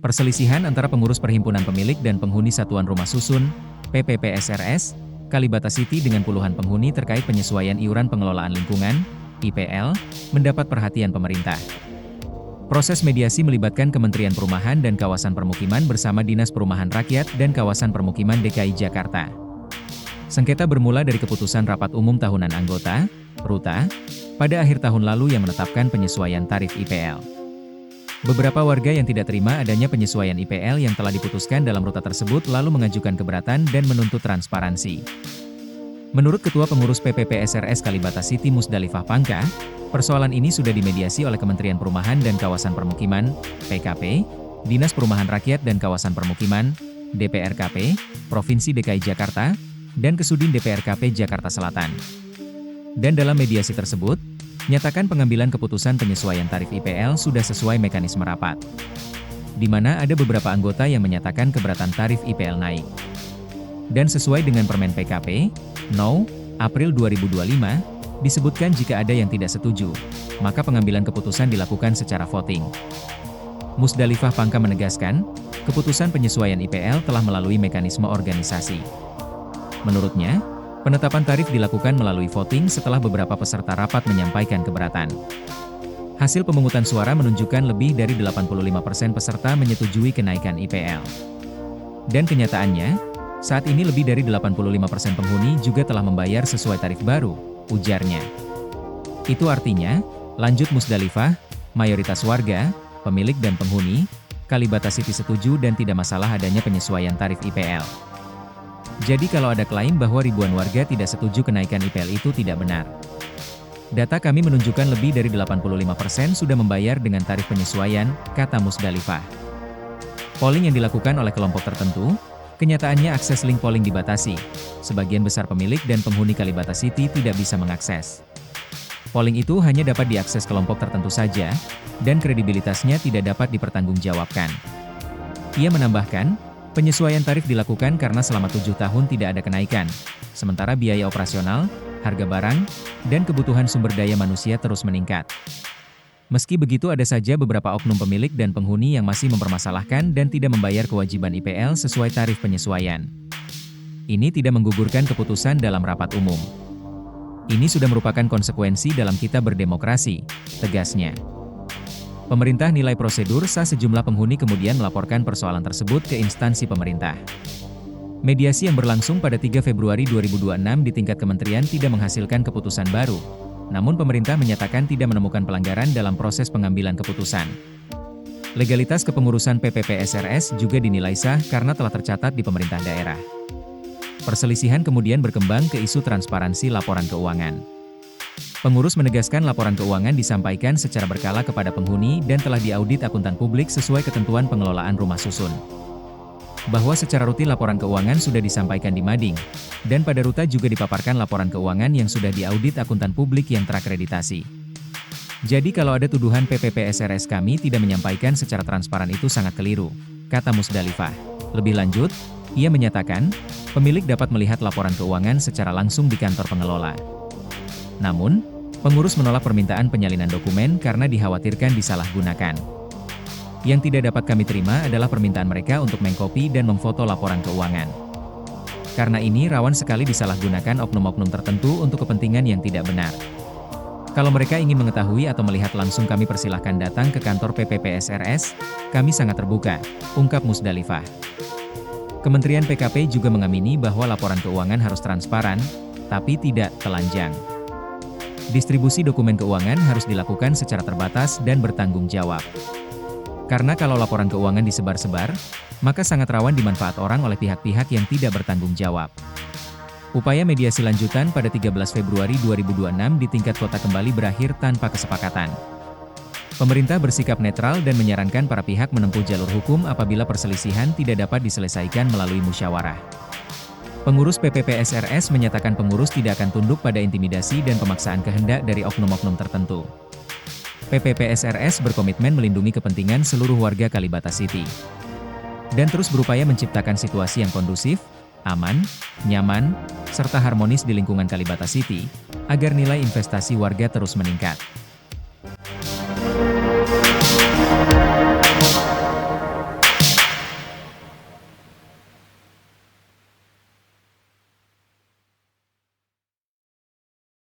Perselisihan antara pengurus Perhimpunan Pemilik dan Penghuni Satuan Rumah Susun, PPPSRS, Kalibata City dengan puluhan penghuni terkait penyesuaian iuran pengelolaan lingkungan, IPL, mendapat perhatian pemerintah. Proses mediasi melibatkan Kementerian Perumahan dan Kawasan Permukiman bersama Dinas Perumahan Rakyat dan Kawasan Permukiman DKI Jakarta. Sengketa bermula dari keputusan Rapat Umum Tahunan Anggota, RUTA, pada akhir tahun lalu yang menetapkan penyesuaian tarif IPL. Beberapa warga yang tidak terima adanya penyesuaian IPL yang telah diputuskan dalam RUTA tersebut lalu mengajukan keberatan dan menuntut transparansi. Menurut Ketua Pengurus PPPSRS Kalibata City Musdalifah Pangka, persoalan ini sudah dimediasi oleh Kementerian Perumahan dan Kawasan Permukiman, PKP, Dinas Perumahan Rakyat dan Kawasan Permukiman, DPRKP, Provinsi DKI Jakarta, dan Kesudin DPRKP Jakarta Selatan. Dan dalam mediasi tersebut, nyatakan pengambilan keputusan penyesuaian tarif IPL sudah sesuai mekanisme rapat, di mana ada beberapa anggota yang menyatakan keberatan tarif IPL naik. Dan sesuai dengan Permen PKP, No. April 2025, disebutkan jika ada yang tidak setuju, maka pengambilan keputusan dilakukan secara voting. Musdalifah Pangka menegaskan, keputusan penyesuaian IPL telah melalui mekanisme organisasi. Menurutnya, penetapan tarif dilakukan melalui voting setelah beberapa peserta rapat menyampaikan keberatan. Hasil pemungutan suara menunjukkan lebih dari 85% peserta menyetujui kenaikan IPL. Dan kenyataannya, saat ini lebih dari 85% penghuni juga telah membayar sesuai tarif baru, ujarnya. Itu artinya, lanjut Musdalifah, mayoritas warga, pemilik dan penghuni, Kalibata City setuju dan tidak masalah adanya penyesuaian tarif IPL. Jadi kalau ada klaim bahwa ribuan warga tidak setuju kenaikan IPL itu tidak benar. Data kami menunjukkan lebih dari 85% sudah membayar dengan tarif penyesuaian, kata Musdalifah. Polling yang dilakukan oleh kelompok tertentu, kenyataannya akses link polling dibatasi. Sebagian besar pemilik dan penghuni Kalibata City tidak bisa mengakses. Polling itu hanya dapat diakses kelompok tertentu saja, dan kredibilitasnya tidak dapat dipertanggungjawabkan. Ia menambahkan, penyesuaian tarif dilakukan karena selama 7 tahun tidak ada kenaikan, sementara biaya operasional, harga barang, dan kebutuhan sumber daya manusia terus meningkat. Meski begitu ada saja beberapa oknum pemilik dan penghuni yang masih mempermasalahkan dan tidak membayar kewajiban IPL sesuai tarif penyesuaian. Ini tidak menggugurkan keputusan dalam rapat umum. Ini sudah merupakan konsekuensi dalam kita berdemokrasi, tegasnya. Pemerintah nilai prosedur sah sejumlah penghuni kemudian melaporkan persoalan tersebut ke instansi pemerintah. Mediasi yang berlangsung pada 3 Februari 2026 di tingkat kementerian tidak menghasilkan keputusan baru. Namun pemerintah menyatakan tidak menemukan pelanggaran dalam proses pengambilan keputusan. Legalitas kepengurusan PPPSRS juga dinilai sah karena telah tercatat di pemerintah daerah. Perselisihan kemudian berkembang ke isu transparansi laporan keuangan. Pengurus menegaskan laporan keuangan disampaikan secara berkala kepada penghuni dan telah diaudit akuntan publik sesuai ketentuan pengelolaan rumah susun. Bahwa secara rutin laporan keuangan sudah disampaikan di Mading, dan pada RUTA juga dipaparkan laporan keuangan yang sudah diaudit akuntan publik yang terakreditasi. Jadi kalau ada tuduhan PPPSRS kami tidak menyampaikan secara transparan itu sangat keliru, kata Musdalifah. Lebih lanjut, ia menyatakan, pemilik dapat melihat laporan keuangan secara langsung di kantor pengelola. Namun, pengurus menolak permintaan penyalinan dokumen karena dikhawatirkan disalahgunakan. Yang tidak dapat kami terima adalah permintaan mereka untuk mengkopi dan memfoto laporan keuangan. Karena ini rawan sekali disalahgunakan oknum-oknum tertentu untuk kepentingan yang tidak benar. Kalau mereka ingin mengetahui atau melihat langsung kami persilahkan datang ke kantor PPPSRS, kami sangat terbuka, ungkap Musdalifah. Kementerian PKP juga mengamini bahwa laporan keuangan harus transparan, tapi tidak telanjang. Distribusi dokumen keuangan harus dilakukan secara terbatas dan bertanggung jawab. Karena kalau laporan keuangan disebar-sebar, maka sangat rawan dimanfaat orang oleh pihak-pihak yang tidak bertanggung jawab. Upaya mediasi lanjutan pada 13 Februari 2026 di tingkat kota kembali berakhir tanpa kesepakatan. Pemerintah bersikap netral dan menyarankan para pihak menempuh jalur hukum apabila perselisihan tidak dapat diselesaikan melalui musyawarah. Pengurus PPPSRS menyatakan pengurus tidak akan tunduk pada intimidasi dan pemaksaan kehendak dari oknum-oknum tertentu. PPPSRS berkomitmen melindungi kepentingan seluruh warga Kalibata City. Dan terus berupaya menciptakan situasi yang kondusif, aman, nyaman, serta harmonis di lingkungan Kalibata City, agar nilai investasi warga terus meningkat.